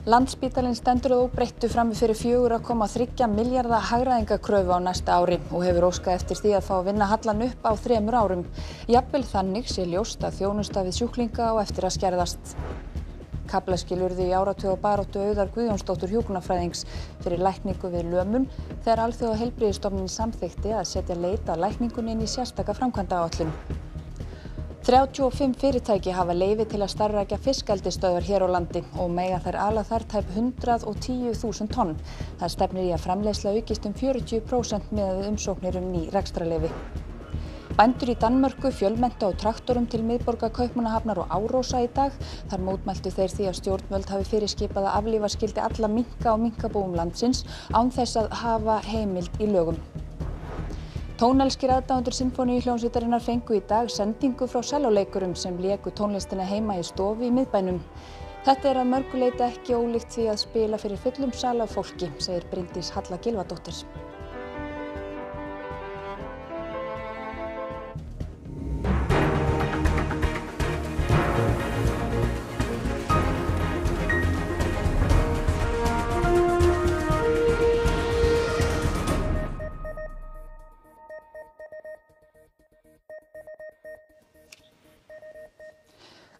Landspítalinn stendur að óbreyttu frammi fyrir 4,3 milljarða hagræðingarkröfu á næsta ári og hefur óskað eftir því að fá að vinna hallann upp á 3 árum. Jafnvel þannig sé ljóst að þjónusta við sjúklinga á eftir að skerðast. Kaflaskil urðu í áratugabaráttu Auðar Guðjónsdóttur hjúkrunarfræðings fyrir lækningu við lömun þegar Alþjóðaheilbrigðisstofnunin samþykkti að setja leit að lækningunni inn í sérstaka framkvæmdaáætlun. 35 fyrirtæki hafa leyfi til að starfrækja fiskeldisstöðvar hér á landi og mega þær ala þar tæp 110.000 tonn. Það stefnir í að framleiðsla aukist 40% miðað við umsóknir ný rekstrarleyfi. Bændur í Danmörku fjölmenntu á traktorum til miðborga Kaupmannahafnar og Árósa í dag. Þar mótmæltu þeir því að stjórnvöld hafi fyrirskipað að aflífa skyldi alla minka á minkabúum landsins án þess að hafa heimild í lögum. Tónelskir aðdáendur Sinfóníuhljómsveitarinnar fengu í dag sendingu frá sellóleikurum sem léku tónlistina heima í stofu í miðbænum. Þetta að mörgu leyti ekki ólíkt því að spila fyrir fullum sal af fólki, segir Bryndís Halla Gylfadóttir.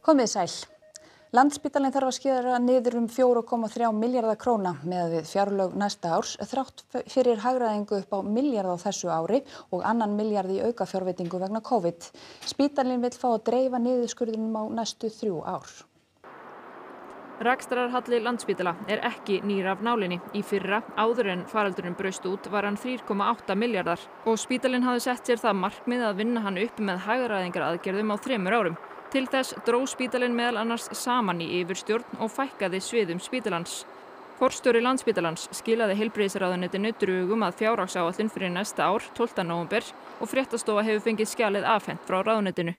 Komið sæl. Landspítalinn þarf að skera niður 4,3 milljarða króna miðað við fjárlög næsta árs þrátt fyrir hagræðingu upp á milljarð á þessu ári og 2 milljarð í aukafjárveitingu vegna COVID. Spítalinn vill fá að dreifa niðurskurðinum á næstu 3 ár. Rekstrarhalli Landspítala ekki nýr af nálinni. Í fyrra, áður en faraldurinn braust út, var hann 3,8 milljarðar og spítalinn hafði sett sér það markmið að vinna hann upp með hagræðingaraðgerðum á 3 árum. Til þess dró spítalinn meðal annars saman í yfirstjórn og fækkaði sviðum spítalans. Forstjóri Landspítalans skilaði heilbrigðisráðuneytinu drögum að fjárhagsáætlun fyrir næsta ár, 12. nóvember, og fréttastofa hefur fengið skjalið afhent frá ráðuneytinu.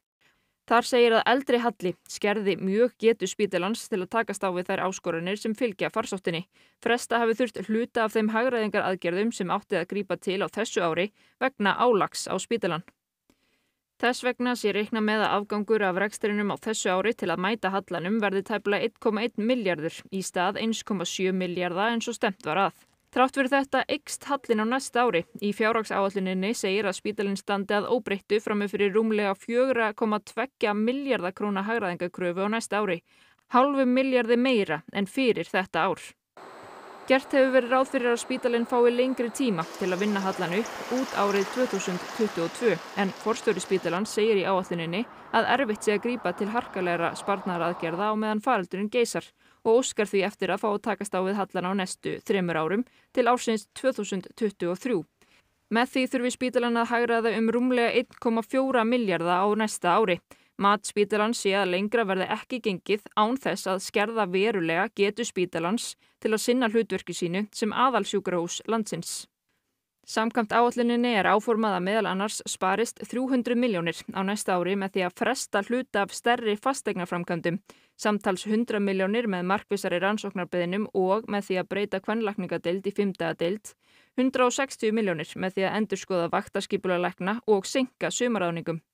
Þar segir að eldri halli skerði mjög getu spítalans til að takast á við þær áskoranir sem fylgja farsóttinni. Fresta hafi þurft hluta af þeim hagræðingaraðgerðum sem átti að grípa til á þessu ári vegna álags á spítalann. Þess vegna sé reiknað með að afgangur af rekstrinum á þessu ári til að mæta hallanum verði tæplega 1,1 milljarður í stað 1,7 milljarða eins og stefnt var að. Þrátt fyrir þetta eykst hallinn á næsta ári. Í fjárhagsáætluninni segir að spítalinn standi að óbreyttu frammi fyrir rúmlega 4,2 milljarða króna hagræðingarkröfu á næsta ári, hálfum milljarði meira en fyrir þetta ár. Gert hefur verið ráð fyrir að spítalinn fái lengri tíma til að vinna hallann upp út árið 2022 en forstjóri spítalans segir í áætluninni að erfitt sé að grípa til harkalegra sparnaðaraðgerða á meðan faraldurinn geisar og óskar því eftir að fá að takast á við hallann á næstu 3 árum til ársins 2023. Með því þurfi spítalinn að hagræða rúmlega 1,4 milljarða á næsta ári. Mat spítalans sé að lengra verði ekki gengið án þess að skerða verulega getu spítalans til að sinna hlutverki sínu sem aðalsjúkrahús landsins. Samkvæmt áætluninni áformað að meðal annars sparist 300 milljónir á næsta ári með því að fresta hluta af stærri fasteignaframkvæmdum, samtals 100 milljónir með markvissari rannsóknarbeiðnum og með því að breyta kvenlækningadeild í 5. deild, 160 milljónir með því að endurskoða vaktaskipulag lækna og seinka sumarráðningum.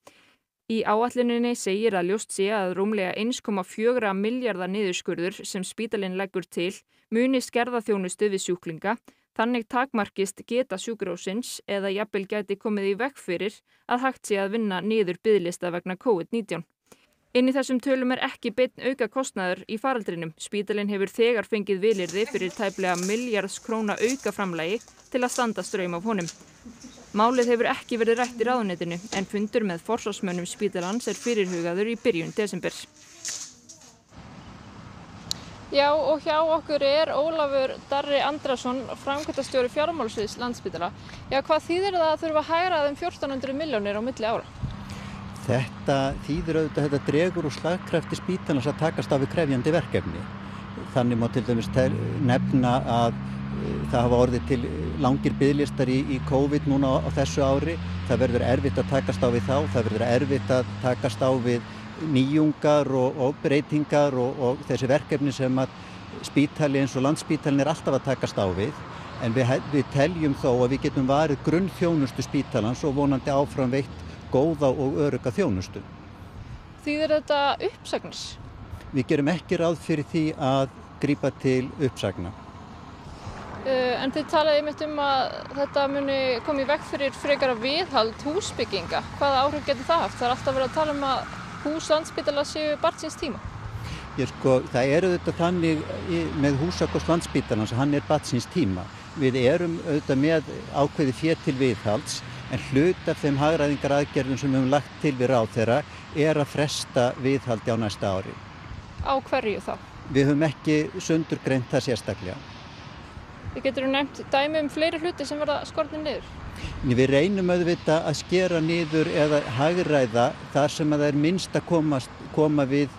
Í áætluninni segir að ljóst sé að rúmlega 1,4 milljarða niðurskurður sem spítalinn leggur til muni skerða þjónustu við sjúklinga, þannig takmarkist geta sjúkrahússins eða jafnvel gæti komið í veg fyrir að hægt sé að vinna niður biðlista vegna COVID-19. Inn í þessum tölum ekki beinn auka kostnaður í faraldrinum. Spítalinn hefur þegar fengið vilyrði fyrir tæplega milljarðs króna auka framlagi til að standa straum af honum. Málið hefur ekki verið rætt í ráðuneytinu en fundur með forsvarsmönnum spítalans fyrirhugaður í byrjun desember. Já, og hjá okkur Ólafur Darri Andrason, framkvæmdastjóri fjármálasviðs Landspítala. Já, hvað þýðir það að þurfa að hagræða 1400 milljónir á milli ára? Þetta þýðir auðvitað þetta dregur úr slagkrafti spítalans að takast á við krefjandi verkefni. Þannig má til dæmis nefna að það hafa orðið til langir biðlistar í COVID núna á þessu ári. Það verður erfitt að takast á við þá, það verður erfitt að takast á við nýjungar og breytingar og þessi verkefni sem að spítali eins og Landspítalinn alltaf að takast á við. En við teljum þó að við getum varið grunnþjónustu spítalans og vonandi áfram veitt góða og örugga þjónustu. Þýðir þetta uppsagnir? Við gerum ekki ráð fyrir því að grípa til uppsagna. En þið talaði einmitt að þetta muni koma í veg fyrir frekara viðhald húsbygginga. Hvaða áhrif getur það haft? Það er alltaf verið að tala að hús Landspítala séu barn síns tíma. Það er auðvitað þannig með húsakost Landspítalans að hann er barn síns tíma. Við erum auðvitað með ákveði fé til viðhalds, en hluti af þeim hagræðingaraðgerðum sem við höfum lagt til við ráðherra er að fresta viðhaldi á næsta ári. Á hverju þá? Við höfum ekki sundurgreint það sérstaklega. Þið getur nefnt dæmi fleiri hluti sem verða skornir niður? Við reynum auðvitað að skera niður eða hagræða þar sem að það er minnst að koma við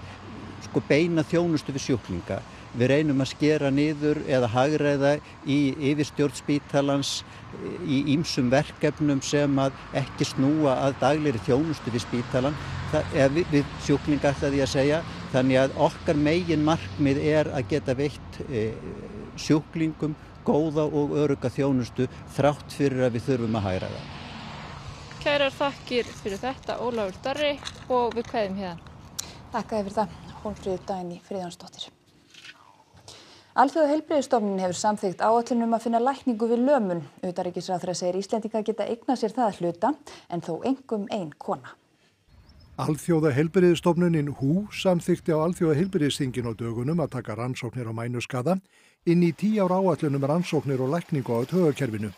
beina þjónustu við sjúklinga. Við reynum að skera niður eða hagræða í yfirstjórn spítalans í ýmsum verkefnum sem að ekki snúa að daglegri þjónustu við spítalan, við sjúklinga ætlaði ég að segja. Þannig að okkar megin markmið er að geta veitt sjúklingum góða og örugga þjónustu þrátt fyrir að við þurfum að hagræða. Kærar þakkir fyrir þetta, Ólafur Darri, og við kveðjum hérna. Þakka fyrir það, Hólmfríður Dagný Friðjónsdóttir. Alþjóðaheilbrigðisstofnunin hefur samþykkt áætlun að finna lækningu við lömun. Utanríkisráðherra segir Íslendingar geta eignað sér það að hluta, en þó einkum ein kona. Alþjóðaheilbrigðisstofnunin WHO samþykkti á Alþjóðaheilbrigðisþinginu á dögunum að taka rannsóknir á mænuskaða inn í 10 ára áætlun rannsóknir og lækningu á taugakerfinu.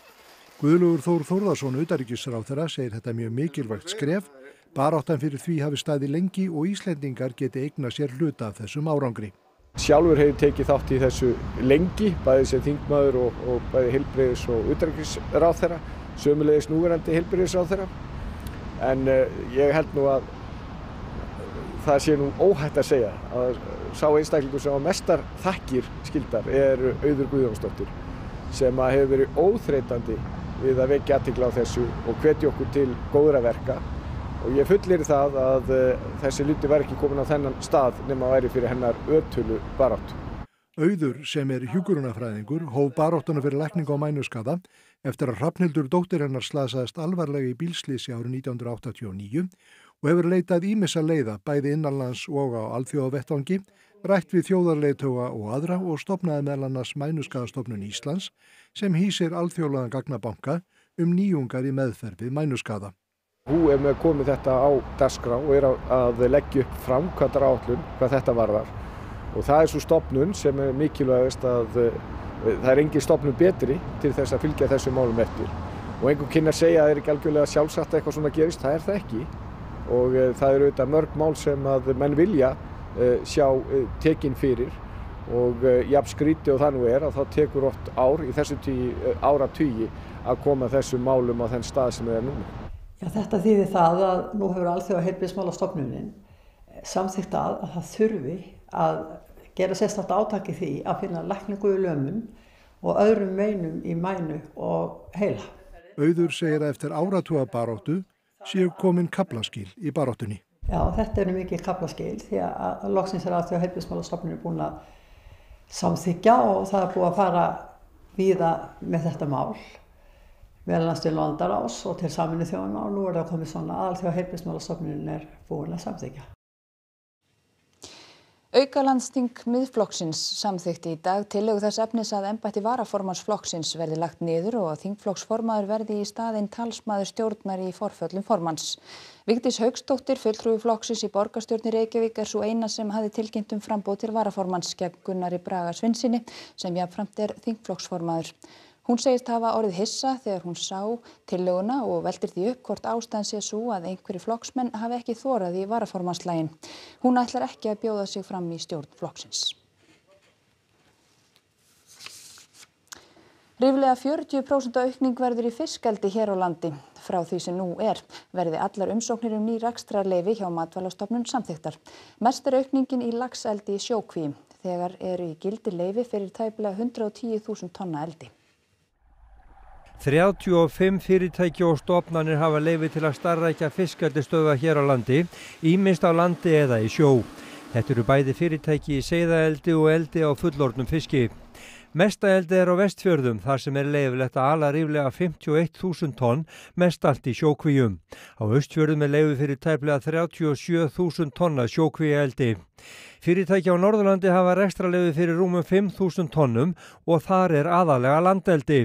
Guðlaugur Þór Þórðarson, utanríkisráðherra, segir þetta mjög mikilvægt skref. Baráttan fyrir því hafi staðið lengi og Íslendingar geti eignað sér hluta af þessum árangri. Sjálfur hefur tekið þátt í þessu lengi, bæði sem þingmaður og bæði heilbrigðis- og utanríkisráðherra, sömuleiðis núverandi heilbrigðisráðherra. En ég held nú að það sé nú óhætt að segja að sá einstaklingur sem á mestar þakkir skildar er Auður Guðjónsdóttir, sem hefur verið óþreytandi við að vekja athygli á þessu og hvetja okkur til góðra verka. Og ég fullyri það að þessi hluti var ekki komin á þennan stað nema væri fyrir hennar ötulu baráttu. Auður, sem er hjúkrunarfræðingur, hóf baráttuna fyrir lækningu á mænuskaða eftir að Hrafnhildur dóttir hennar slasaðist alvarlega í bílslysi árið 1989 og hefur leitað ýmissa leiða bæði innanlands og á alþjóðavettvangi, rætt við þjóðarleiðtoga og aðra og stofnaði meðal annars Mænuskaðastofnun Íslands sem hýsir alþjóðlegan gagnabanka nýjungar í meðferð við mænuskaða. Hún er með komið þetta á dagskrá og er að leggja upp framkvæmdaáætlun hvað þetta varðar. Og það er svo stofnun sem er mikilvægast að það er engin stofnun betri til þess að fylgja þessum málum eftir. Og einhver kynni að segja að það er ekki algjörlega sjálfsagt að eitthvað svona gerist, það er það ekki. Og það eru auðvitað mörg mál sem að menn vilja sjá tekin fyrir og jafn skrítið og það nú er að þá tekur oft ár í þessu áratugi að koma þessum málum á þenn stað sem það er núna. Já, þetta þýðir það að nú hefur Alþjóðaheilbrigðismálastofnunin samþykkt að það þurfi að gera sérstakt átak í því að finna lækningu í lömun og öðrum meinum í mænu og heila. Auður segir að eftir áratuga baráttu séu komin kaflaskil í baráttunni. Já, þetta eru mikið kaflaskil því að loksins er Alþjóðaheilbrigðismálastofnunin búin að samþykkja og það er búið að fara víða með þetta mál. Meðal annars til Landarás og til Sameinuðu þjóðanna og nú er það komið svona að Alþjóðaheilbrigðismálastofnunin er búin að samþykkja. Aukalandsþing Miðflokksins samþykkti í dag tillögu þess efnis að embætti varaformanns flokksins verði lagt niður og að þingflokksformaður verði í staðinn talsmaður stjórnar í forföllum formanns. Vigdís Hauksdóttir, fulltrúi flokksins í borgarstjórn í Reykjavík, er sú eina sem hafði tilkynnt framboð til varaformanns gegn Gunnari Braga Svinssyni sem jafnframt er þingflokksformaður. Hún segist hafa orðið hissa þegar hún sá tillöguna og veltir því upp hvort ástæðan sé sú að einhverjir flokksmenn hafi ekki þorað í varaformannsslaginn. Hún ætlar ekki að bjóða sig fram í stjórn flokksins. Ríflega 40% aukning verður í fiskeldi hér á landi. Frá því sem nú er verði allar umsóknir ný rekstrarleyfi hjá Matvælastofnun samþykktar. Mest er aukningin í laxeldi í sjókvíum þegar eru í gildi leyfi fyrir tæplega 110.000 tonna eldi. 35 fyrirtæki og stofnanir hafa leyfi til að starfrækja fiskeldisstöðvar hér á landi, ýmist á landi eða í sjó. Þetta eru bæði fyrirtæki í seiðaeldi og eldi á fullorðnum fiski. Mesta eldi á Vestfjörðum þar sem leyfilegt að ala ríflega 51.000 tonn, mest allt í sjókvíum. Á Austfjörðum leyfi fyrir tæplega 37.000 tonna sjókvíaeldi. Fyrirtæki á Norðurlandi hafa rekstrarleyfi fyrir rúmum 5.000 tonnum og þar aðalega landeldi.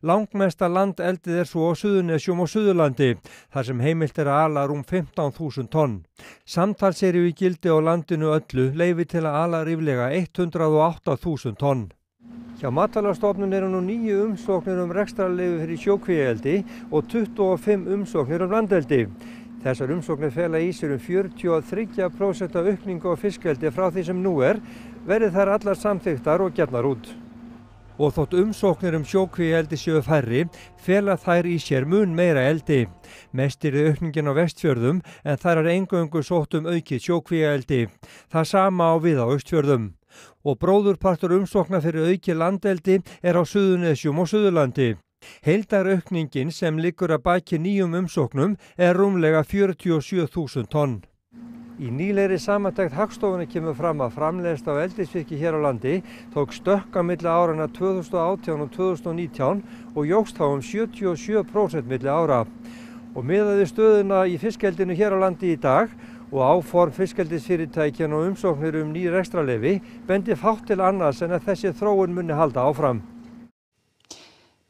Langmesta landeldið svo á Suðurnesjum og Suðurlandi, þar sem heimilt að ala rúm 15.000 tonn. Samtals í gildi á landinu öllu leyfi til að ala ríflega 108.000 tonn. Hjá Matvælastofnun nú 9 umsóknir rekstrarleyfi fyrir sjókvíaeldi og 25 umsóknir landeldi. Þessar umsóknir fela í sér 43% aukningu á fiskeldi frá því sem nú verði þær allar samþykktar og gefnar út. Og þótt umsóknir sjókvíaeldi séu færri, fela þær í sér mun meira eldi. Mest aukningin á Vestfjörðum en þær eingöngu sótt aukið sjókvíaeldi. Það sama á við á Austfjörðum. Og bróðurpartur umsókna fyrir aukið landeldi á Suðurnesjum og Suðurlandi. Heildaraukningin sem liggur að baki 9 umsóknum rúmlega 47.000 tonn. Í nýlegri samantekt Hagstofunnar kemur fram að framleiðsla á eldisfiski hér á landi tók stökk á milli áranna 2018 og 2019 og jókst þá 77% milli ára. Og miðað við stöðuna í fiskeldinu hér á landi í dag og áform fiskeldisfyrirtækja og umsóknir ný rekstrarleyfi bendi fátt til annars en að þessi þróun muni halda áfram.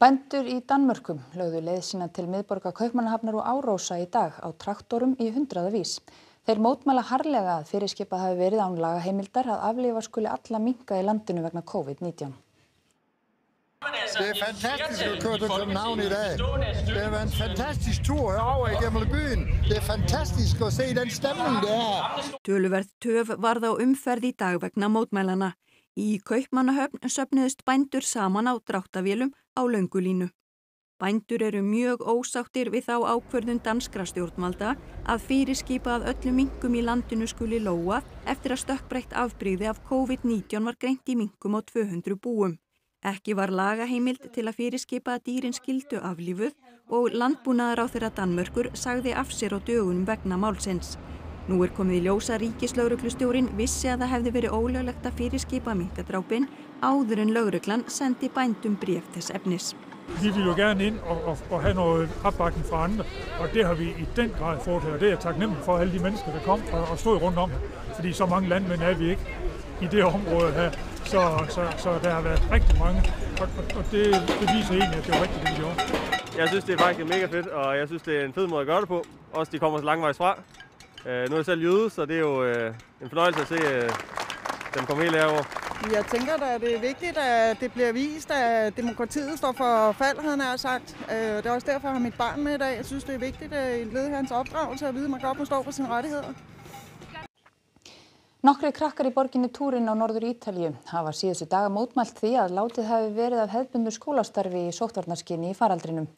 Bændur í Danmörku lögðu leið sína til miðborga Kaupmannahafnar og Árósa í dag á traktorum í hundraðavís. Þeir mótmæla harðlega að fyrirskipað hafi verið án lagaheimildar að aflífa skuli alla minka í landinu vegna COVID-19. Det fantastisk at køre til København i dag. Det var en fantastisk tur herover igennem byen. Det fantastisk at se den stemning det Töluverð töf varð á umferð í dag vegna mótmælana. Í Kaupmannahöfn söfnuðust bændur saman á dráttavélum á löngulínu. Bændur mjög ósáttir við þá ákvörðun danskra stjórnvalda að fyrirskipa að öllum minkum í landinu skuli lóa eftir að stökkbreytt afbrigði af COVID-19 var greint í minkum á 200 búum. Ekki var lagaheimild til að fyrirskipa að dýrin skyldu aflífuð og landbúnaðarráðherra Danmerkur sagði af sér á dögunum vegna málsins. Nú komið í ljós að ríkislögreglustjórinn vissi að það hefði verið ólöglegt að fyrirskipa minkadrápin áður en lögreglan sendi bændum bréf þess efnis. Vi vil jo gerne ind og have noget opbakning fra andre, og det har vi i den grad fået her. Det er taknemmelig for alle de mennesker, der kom og stod rundt om, fordi så mange landmænd vi ikke i det område her, så der har været rigtig mange, og det viser egentlig, at det var rigtigt, det vi gjorde. Jeg synes, det er faktisk mega fedt, og jeg synes, det er en fed måde at gøre det på. Også de kommer så langvejs fra. Nu er jeg selv jøde, så det er jo en fornøjelse at se dem komme helt herover. Jeg tænker da, det er vigtigt, at det bliver vist, at demokratiet står for fald, havde jeg sagt. Det er også derfor, jeg har mit barn med i dag. Jeg synes, det er vigtigt at i led hans opdragelse at vide, at man godt må stå for sine rettigheder. Nokkrir krakkar í borginni Túrin á norður Ítalíu hafa síðustu daga mótmælt því að látið hafi verið af hefðbundnu skólastarfi í sóttvarnaskyni í faraldrinum.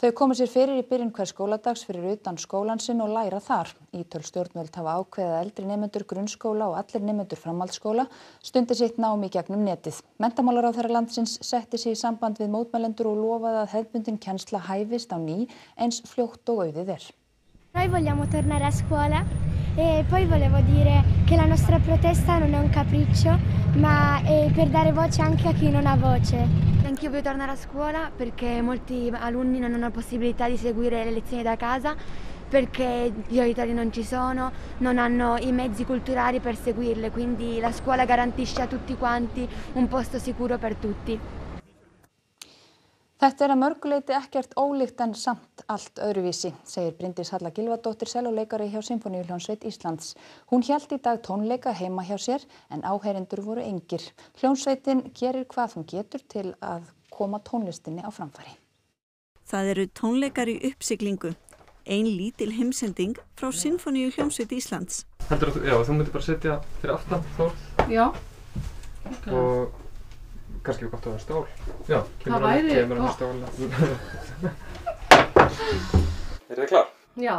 Þau komu sér fyrir í byrjun hvers skóladags fyrir utan skólann sinn og læra þar. Ítölsk stjórnvöld hafa ákveðið að eldri nemendur grunnskóla og allir nemendur framhaldsskóla stundi sitt nám í gegnum netið. Menntamálaráðherra landsins setti sig í samband við mótmælendur og lofaði að hefðbundin kennsla hæfist á ný eins fljótt og auðið Noi vogliamo tornare a scuola e poi volevo dire che la nostra protesta non è un capriccio, ma è per dare voce anche a chi non ha voce. Anch'io voglio tornare a scuola perché molti alunni non hanno la possibilità di seguire le lezioni da casa perché gli genitori non ci sono, non hanno i mezzi culturali per seguirle, quindi la scuola garantisce a tutti quanti un posto sicuro per tutti. Þetta að mörguleyti ekkert ólíkt en samt allt öðruvísi, segir Bryndís Halla Gylfadóttir sellóleikari hjá Sinfóníuhljómsveit Íslands. Hún hélt í dag tónleika heima hjá sér en áheyrendur voru engir. Hljómsveitin gerir hvað hún getur til að koma tónlistinni á framfæri. Það eru tónleikar í uppsiglingu. Ein lítil heimsending frá Sinfóníuhljómsveit Íslands. Heldur þú, þú myndir bara setja fyrir aftan Þór? Já. Og kannski við gott að vera stól. Já, það væri gott. Þið klár? Já.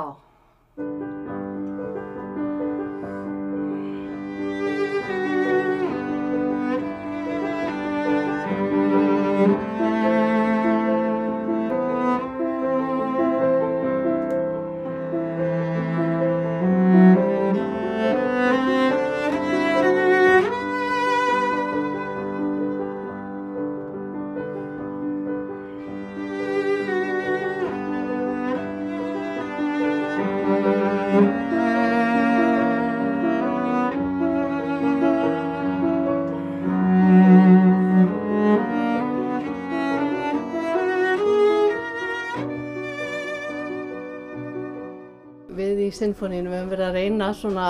Við í Sinfoníunum höfum verið að reyna svona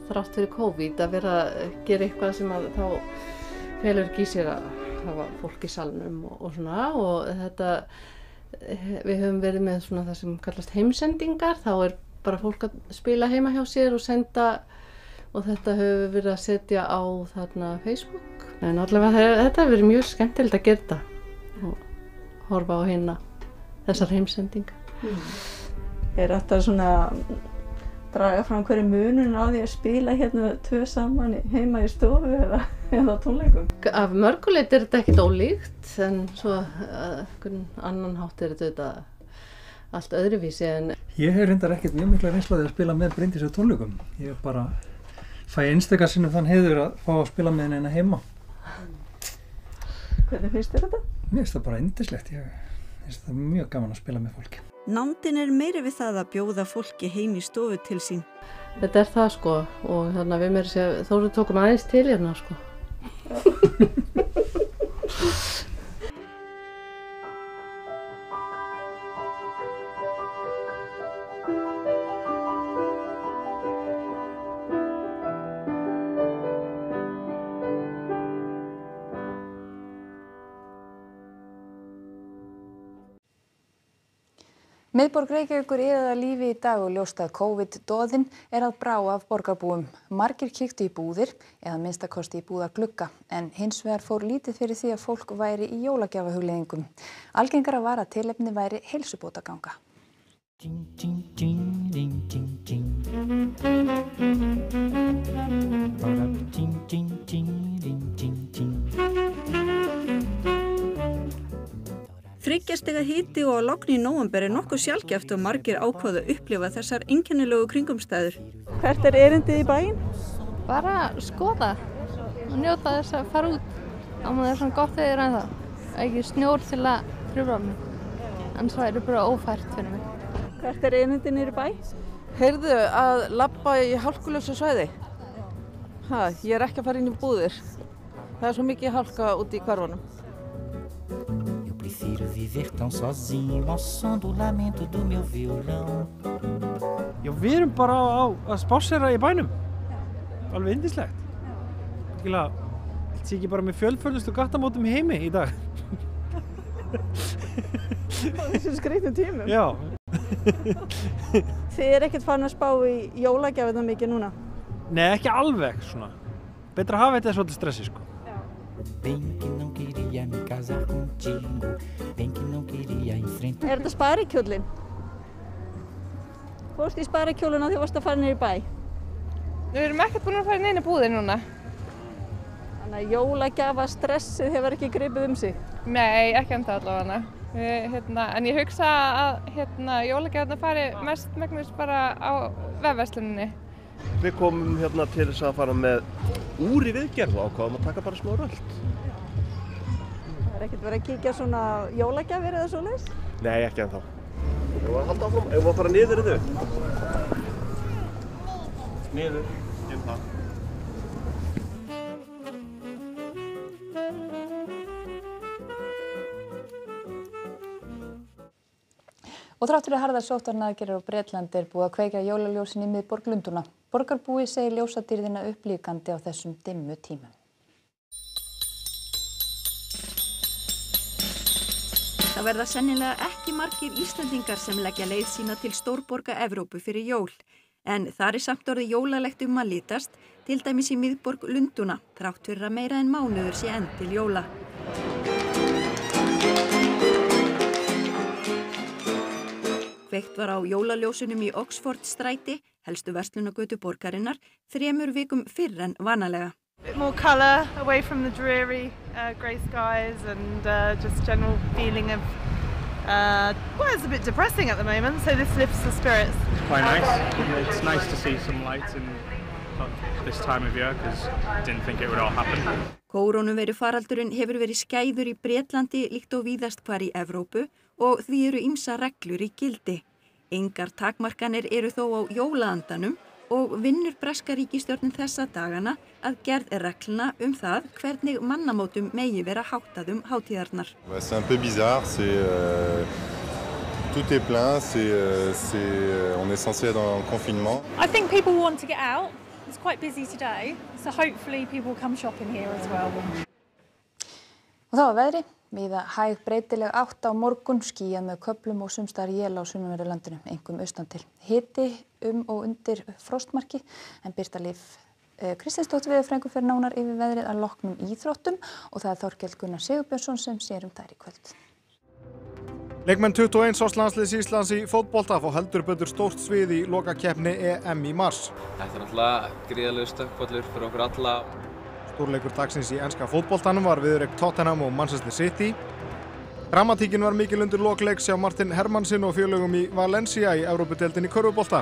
þrátt fyrir COVID að vera að gera eitthvað sem að þá felur ekki í sér að hafa fólk í salnum og svona og þetta, við höfum verið með svona það sem kallast heimsendingar, þá bara fólk að spila heima hjá sér og senda og þetta höfum við verið að setja á þarna Facebook. En allavega þetta hefur verið mjög skemmtilegt að gera þetta og horfa á þessar heimsendingar. Þetta svona draga fram hverju munun á því að spila hérna tvö saman heima í stofu eða tónleikum? Af mörguleiti þetta ekkert ólíkt, en svo einhvern annan hátt þetta allt öðruvísi. Ég hef reyndar ekkert mjög mikla reynslu að spila með Bryndísi á tónleikum. Ég bara fæ einstakar sinnum þann heiður að fá að spila með henni heima. Hvernig finnst þér þetta? Mér finnst það bara yndislegt. Ég finnst það mjög gaman að spila með fólki. Nándin meiri við það að bjóða fólki heim í stofu til sín. Þetta það sko og þannig að við meira sér Þóru tókum aðeins til hérna sko. Miðborg Reykjavíkur iðaði að lífi í dag og ljóst að COVID-doðinn að brá af borgarbúum. Margir kíktu í búðir eða minnstakosti í búðarglugga en hins vegar fór lítið fyrir því að fólk væri í jólagjafahugleiðingum. Algengara var að tilefni væri heilsubótaganga. Þriggjastiga hiti og á logni í nóvember nokkuð sjaldgæft og margir ákváðu að upplifa þessar einkennilegu kringumstæður. Hvert erindið í bæinn? Bara skoða og njóta þess að fara út. Það er svona gott veður ennþá. Ekki snjór til að trufla mig. En svo bara ófært fyrir mig. Hvert erindið niður í bæ? Heyrðu að labba í hálkulausu svæði. Ég ekki að fara inn í búðir. Það svo mikið hálka út í hverfunum. Prefiro viver tão sozinho ao som do lamento do meu violão. Já, við erum bara að spássera í bænum. Alveg yndislegt. Þetta sé ekki bara með fjölförnustu gattamótum í heimi í dag. Á þessum skrýtnum tímum? Já. Þið ekkert farin að spá í jólagjafirnar mikið núna? Nei, ekki alveg svona. Betra að hafa þetta svolítið stressi, sko. Bem que não queria me casar contigo, bem que não queria enfrentar. Þetta sparikjólinn? Fórst í sparikjólinn því varst að fara niður í bæ? Við erum ekkert búin að fara inn einu búðir núna. Þannig að jólagjafastressið hefur ekki gripið sig? Nei, ekki ennþá allavega. En ég hugsa að jólagjafarnar fari mest megnis bara á vefversluninni. Við komum hérna til þess að fara með úr í viðgerð og ákváðum að taka bara smá rölt. Það ekkert verið að kíkja svona jólagjafir eða svoleiðis? Nei, ekki ennþá. Við varum að halda áfram, við varum að fara niður í þau. Niður, það. Og þrátt fyrir harðar sóttvarnaaðgerðir á Bretlandi búið að kveikja jólaljósin í miðborg Lundúna. Borgarbúi segir ljósadýrðina upplífgandi á þessum dimmu tímum. Það verða sennilega ekki margir Íslendingar sem leggja leið sína til stórborga Evrópu fyrir jól. En þar samt orðið jólalegt að litast, til dæmis í miðborg Lundúna, þrátt fyrir að meira en mánuður sé enn til jóla. Kveikt var á jólaljósunum í Oxford-stræti, helstu verslunargötu borgarinnar, 3 vikum fyrr en vanalega. A bit more colour away from the dreary grey skies and just general feeling of well, it's a bit depressing at the moment, so this lifts the spirits. It's quite nice. It's nice to see some lights in this time of year because I didn't think it would all happen. Kórónuveiru faraldurinn hefur verið skæður í Bretlandi líkt og víðast hvar í Evrópu og því eru ýmsar reglur í gildi. Engar takmarkanir eru þó á jólaandanum og vinnur breska ríkisstjórnin þessa dagana að gerð reglna það hvernig mannamótum megi vera háttað hátíðarnar. C'est un peu bizarre, tout est plein, on est censé être en confinement. I think people want to get out. It's quite busy today, so hopefully people come shopping here as well. Og þá að veðri, víða hæg breytileg átt á morgun, skýjað með köflum og sums staðar él á sunnanverðu landinu, einkum austan til. Hiti og undir frostmarki, en Birta Líf Kristinsdóttir veðurfræðingur fer nánar yfir veðrið að loknum íþróttum og það Þorkell Gunnar Sigurbjörnsson sem sér þær í kvöld. Leikmenn 21 árs landsliðs Íslands í fótbolta fá heldur betur stórt svið í lokakeppni EM í mars. Þetta náttúrulega gríðarlegur stökkpallur fyrir okkur alla. Stórleikur dagsins í enska fótboltanum var viðureign Tottenham og Manchester City. Dramatíkin var mikil undir lok leiks hjá Martin Hermannsson og félögum í Valencia í Evrópudeildinni í körfubolta.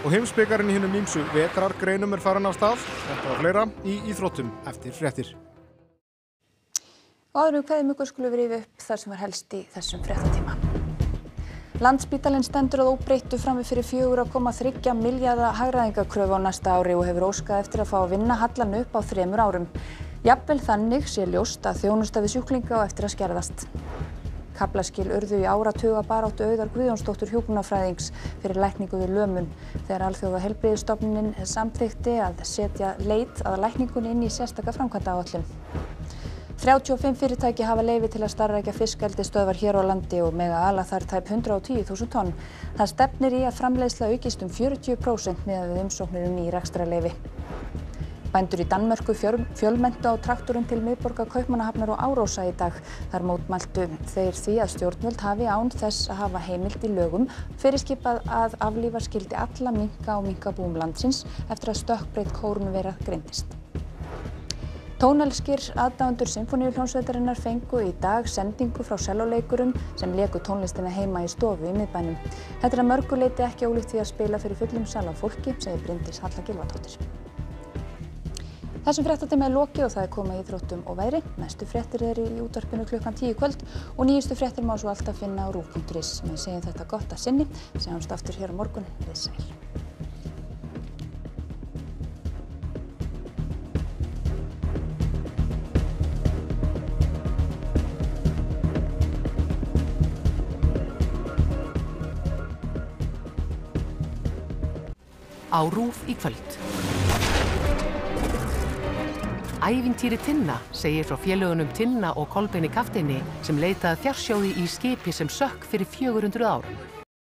Og heimsbikarinn í hinum ýmsu vetrargreinum farin af stað. Þetta og fleira í íþróttum eftir fréttir. Og áður kveðjum ykkur skulum við rífa upp þar sem var helst í þessum fréttatíma. Landspítalinn stendur að óbreyttu frammi fyrir 4,3 milljarða hagræðingarkröfu á næsta ári og hefur óskað eftir að fá að vinna hallann upp á 3 árum. Jafnvel þannig sé ljóst að þjónusta við sjúklinga á eftir að skerðast. Kaflaskil urðu í áratuga baráttu Auðar Guðjónsdóttur hjúkrunarfræðings fyrir lækningu við lömun þegar Alþjóða heilbrigðisstofnunin samþykkti að setja leit að lækningunni inn í sérstaka framkvæmdaáætlun. 35 fyrirtæki hafa leyfi til að starfrækja fiskeldisstöðvar hér á landi og mega ala þar tæp 110.000 tonn. Það stefnir í að framleiðsla aukist 40% miðað við umsóknir ný rekstrarleyfi. Bændur í Danmörku fjölmenntu á traktorinn til miðborgar Kaupmannahafnar og Árósa í dag. Þar mótmæltu þeir því að stjórnvöld hafi án þess að hafa heimild í lögum fyrirskipað að aflífa skyldi alla minka og minkabúum landsins eftir að stökkbreytt kórunvera greindist. Tónelskir aðdáendur Sinfóníuhljómsveitarinnar fengu í dag sendingu frá sellóleikurum sem léku tónlistina heima í stofu í miðbænum. Þetta er að mörgu leyti ekki ólíkt því að spila fyrir fullum sal af fólki, segir Bryndís Halla Gylfadóttir. Þessum fréttatíma er lokið og það er komið í íþróttum og veðri. Næstu fréttir eru í útvarpinu klukkan 10 í kvöld og nýjustu fréttir má svo alltaf finna á ruv.is. Við segjum þetta gott að sinni. Sjáumst aftur hér á morgun. Verið sæl. Á RÚV í kvöld. Ævintýri Tinna segir frá félögunum Tinna og Kolbeini Kafteini sem leitaði fjársjóði í skipi sem sökk fyrir 400 árum.